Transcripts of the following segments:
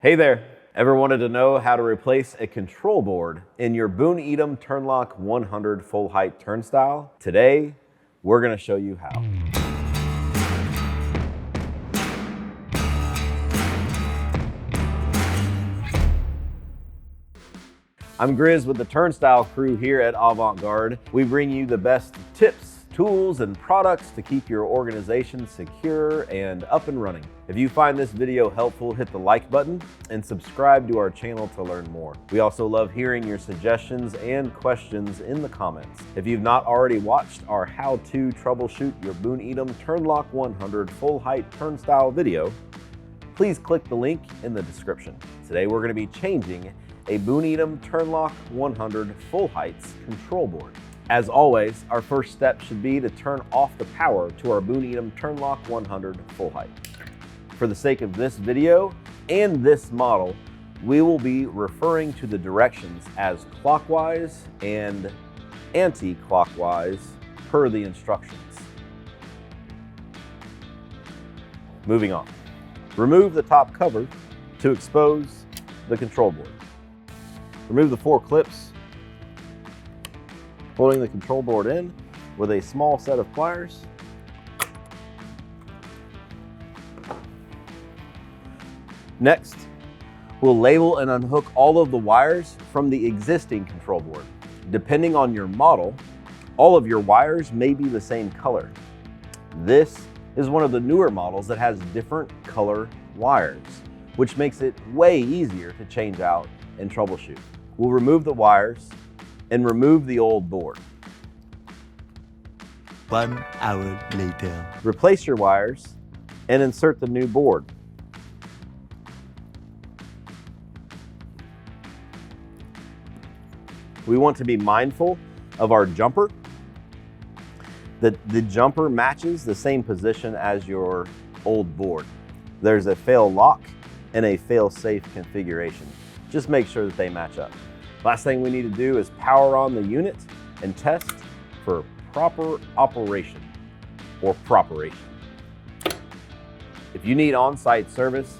Hey there, ever wanted to know how to replace a control board in your Boon Edam Turnlock 100 full height turnstile? Today, we're gonna show you how. I'm Grizz with the Turnstile crew here at Avant-Garde. We bring you the best tips, tools, and products to keep your organization secure and up and running. If you find this video helpful, hit the like button and subscribe to our channel to learn more. We also love hearing your suggestions and questions in the comments. If you've not already watched our how to troubleshoot your Boon Edam Turnlock 100 full height turnstile video, please click the link in the description. Today we're going to be changing a Boon Edam Turnlock 100 full heights control board. As always, our first step should be to turn off the power to our Boon Edam Turnlock 100 full height. For the sake of this video and this model, we will be referring to the directions as clockwise and anti-clockwise per the instructions. Moving on. Remove the top cover to expose the control board. Remove the 4 clips, holding the control board in with a small set of pliers. Next, we'll label and unhook all of the wires from the existing control board. Depending on your model, all of your wires may be the same color. This is one of the newer models that has different color wires, which makes it way easier to change out and troubleshoot. We'll remove the wires and remove the old board. 1 hour later. Replace your wires and insert the new board. We want to be mindful of our jumper. The jumper matches the same position as your old board. There's a fail lock and a fail safe configuration. Just make sure that they match up. Last thing we need to do is power on the unit and test for proper operation or properation. If you need on-site service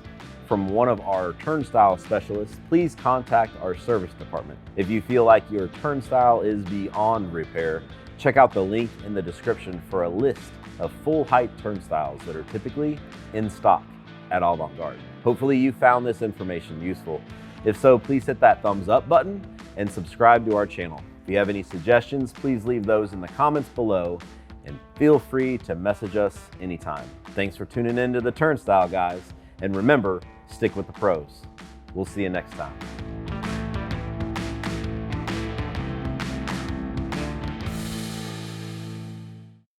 from one of our turnstile specialists, please contact our service department. If you feel like your turnstile is beyond repair, check out the link in the description for a list of full height turnstiles that are typically in stock at Avant-Garde. Hopefully you found this information useful. If so, please hit that thumbs up button and subscribe to our channel. If you have any suggestions, please leave those in the comments below and feel free to message us anytime. Thanks for tuning in to the Turnstile, guys. And remember, stick with the pros. We'll see you next time.